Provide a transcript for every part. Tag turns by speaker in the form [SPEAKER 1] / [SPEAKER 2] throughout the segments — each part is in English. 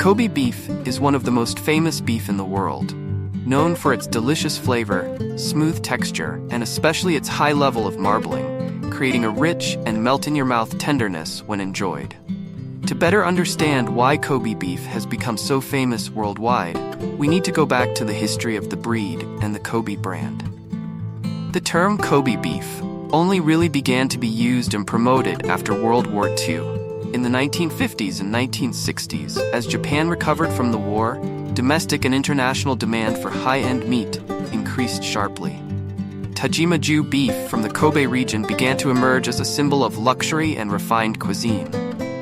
[SPEAKER 1] Kobe beef is one of the most famous beef in the world, known for its delicious flavor, smooth texture, and especially its high level of marbling, creating a rich and melt-in-your-mouth tenderness when enjoyed. To better understand why Kobe beef has become so famous worldwide, we need to go back to the history of the breed and the Kobe brand. The term Kobe beef only really began to be used and promoted after World War II. In the 1950s and 1960s, as Japan recovered from the war, domestic and international demand for high-end meat increased sharply. Tajima-Gyu beef from the Kobe region began to emerge as a symbol of luxury and refined cuisine.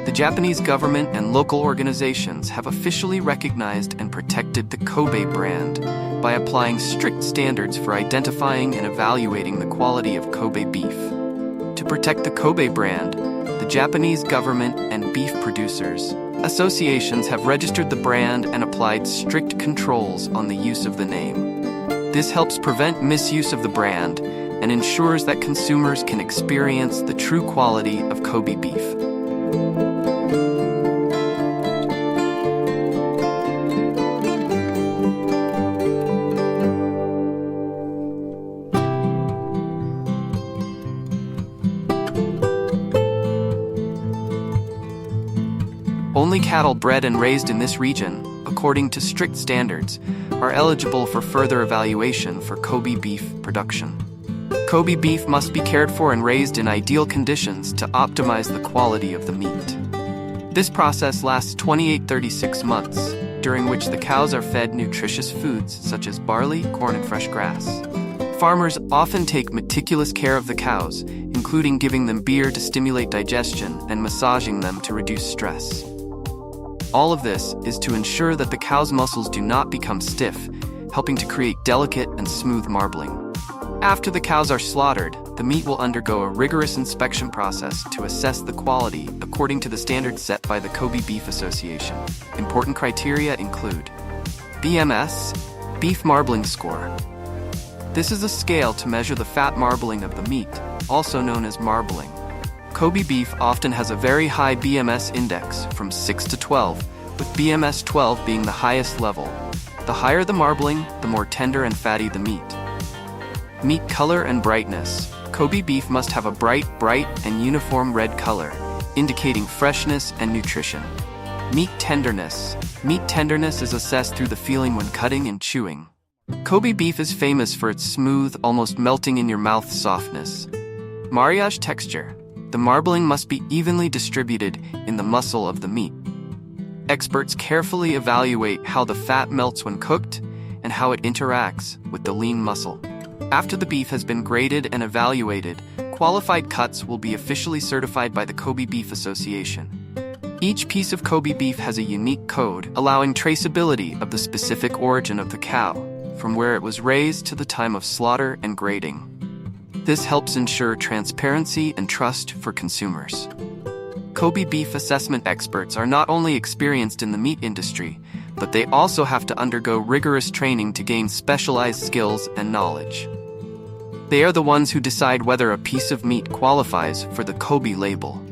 [SPEAKER 1] The Japanese government and local organizations have officially recognized and protected the Kobe brand by applying strict standards for identifying and evaluating the quality of Kobe beef. To protect the Kobe brand, the Japanese government and beef producers associations have registered the brand and applied strict controls on the use of the name. This helps prevent misuse of the brand and ensures that consumers can experience the true quality of Kobe beef. Only cattle bred and raised in this region, according to strict standards, are eligible for further evaluation for Kobe beef production. Kobe beef must be cared for and raised in ideal conditions to optimize the quality of the meat. This process lasts 28-36 months, during which the cows are fed nutritious foods such as barley, corn, and fresh grass. Farmers often take meticulous care of the cows, including giving them beer to stimulate digestion and massaging them to reduce stress. All of this is to ensure that the cow's muscles do not become stiff, helping to create delicate and smooth marbling. After the cows are slaughtered, the meat will undergo a rigorous inspection process to assess the quality according to the standards set by the Kobe Beef Association. Important criteria include BMS, Beef Marbling Score. This is a scale to measure the fat marbling of the meat, also known as marbling. Kobe beef often has a very high BMS index, from 6 to 12, with BMS 12 being the highest level. The higher the marbling, the more tender and fatty the meat. Meat color and brightness. Kobe beef must have a bright and uniform red color, indicating freshness and nutrition. Meat tenderness. Meat tenderness is assessed through the feeling when cutting and chewing. Kobe beef is famous for its smooth, almost melting in your mouth softness. Marriage texture. The marbling must be evenly distributed in the muscle of the meat. Experts carefully evaluate how the fat melts when cooked and how it interacts with the lean muscle. After the beef has been graded and evaluated, qualified cuts will be officially certified by the Kobe Beef Association. Each piece of Kobe beef has a unique code, allowing traceability of the specific origin of the cow, from where it was raised to the time of slaughter and grading. This helps ensure transparency and trust for consumers. Kobe beef assessment experts are not only experienced in the meat industry, but they also have to undergo rigorous training to gain specialized skills and knowledge. They are the ones who decide whether a piece of meat qualifies for the Kobe label.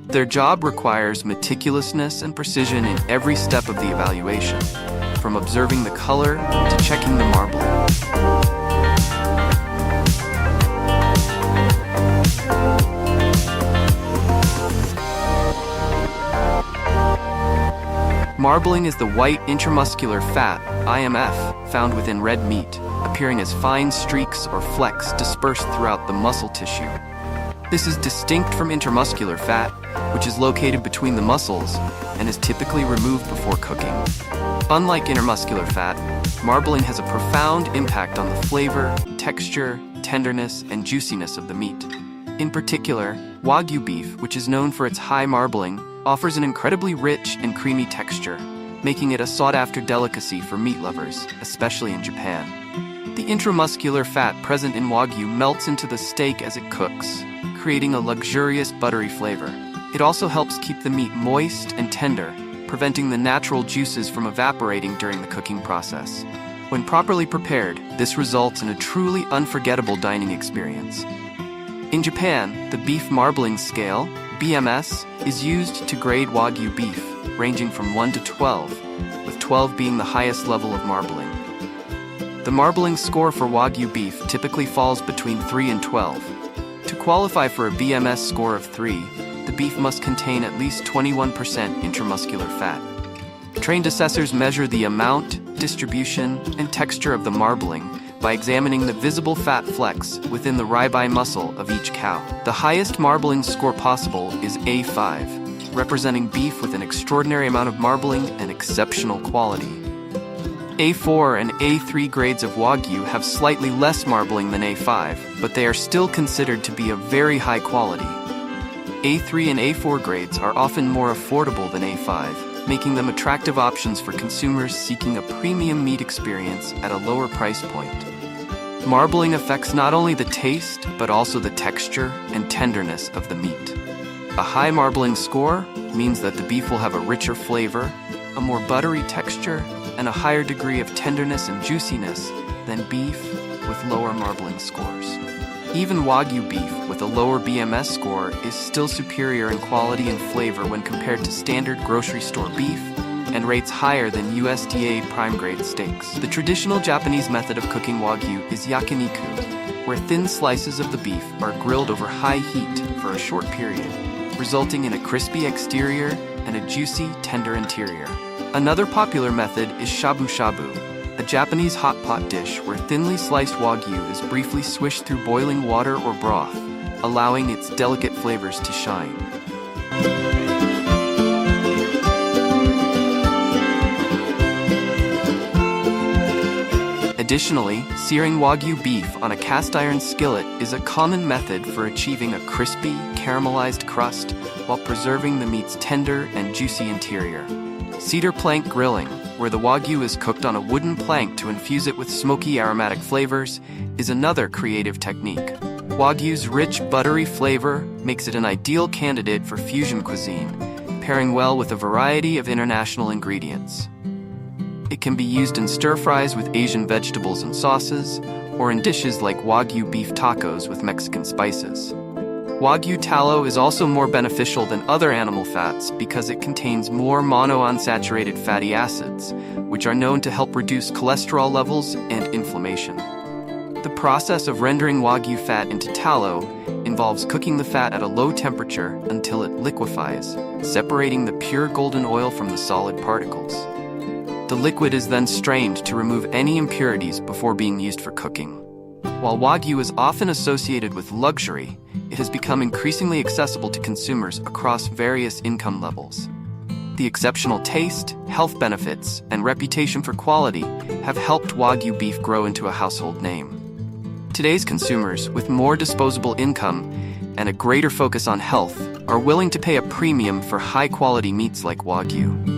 [SPEAKER 1] Their job requires meticulousness and precision in every step of the evaluation, from observing the color to checking the marbling. Marbling is the white intramuscular fat, IMF, found within red meat, appearing as fine streaks or flecks dispersed throughout the muscle tissue. This is distinct from intramuscular fat, which is located between the muscles and is typically removed before cooking. Unlike intermuscular fat, marbling has a profound impact on the flavor, texture, tenderness, and juiciness of the meat. In particular, Wagyu beef, which is known for its high marbling, offers an incredibly rich and creamy texture, making it a sought-after delicacy for meat lovers, especially in Japan. The intramuscular fat present in Wagyu melts into the steak as it cooks, creating a luxurious buttery flavor. It also helps keep the meat moist and tender, preventing the natural juices from evaporating during the cooking process. When properly prepared, this results in a truly unforgettable dining experience. In Japan, the beef marbling scale, BMS, is used to grade Wagyu beef, ranging from 1 to 12, with 12 being the highest level of marbling. The marbling score for Wagyu beef typically falls between 3 and 12. To qualify for a BMS score of 3, the beef must contain at least 21% intramuscular fat. Trained assessors measure the amount, distribution, and texture of the marbling by examining the visible fat flecks within the ribeye muscle of each cow. The highest marbling score possible is A5, representing beef with an extraordinary amount of marbling and exceptional quality. A4 and A3 grades of Wagyu have slightly less marbling than A5, but they are still considered to be of very high quality. A3 and A4 grades are often more affordable than A5, making them attractive options for consumers seeking a premium meat experience at a lower price point. Marbling affects not only the taste, but also the texture and tenderness of the meat. A high marbling score means that the beef will have a richer flavor, a more buttery texture, and a higher degree of tenderness and juiciness than beef with lower marbling scores. Even Wagyu beef with a lower BMS score is still superior in quality and flavor when compared to standard grocery store beef, and rates higher than USDA prime grade steaks. The traditional Japanese method of cooking Wagyu is yakiniku, where thin slices of the beef are grilled over high heat for a short period, resulting in a crispy exterior and a juicy, tender interior. Another popular method is shabu-shabu, a Japanese hot pot dish where thinly sliced Wagyu is briefly swished through boiling water or broth, allowing its delicate flavors to shine. Additionally, searing Wagyu beef on a cast iron skillet is a common method for achieving a crispy, caramelized crust while preserving the meat's tender and juicy interior. Cedar plank grilling, where the Wagyu is cooked on a wooden plank to infuse it with smoky aromatic flavors, is another creative technique. Wagyu's rich, buttery flavor makes it an ideal candidate for fusion cuisine, pairing well with a variety of international ingredients. It can be used in stir-fries with Asian vegetables and sauces, or in dishes like Wagyu beef tacos with Mexican spices. Wagyu tallow is also more beneficial than other animal fats because it contains more monounsaturated fatty acids, which are known to help reduce cholesterol levels and inflammation. The process of rendering Wagyu fat into tallow involves cooking the fat at a low temperature until it liquefies, separating the pure golden oil from the solid particles. The liquid is then strained to remove any impurities before being used for cooking. While Wagyu is often associated with luxury, it has become increasingly accessible to consumers across various income levels. The exceptional taste, health benefits, and reputation for quality have helped Wagyu beef grow into a household name. Today's consumers, with more disposable income and a greater focus on health, are willing to pay a premium for high-quality meats like Wagyu.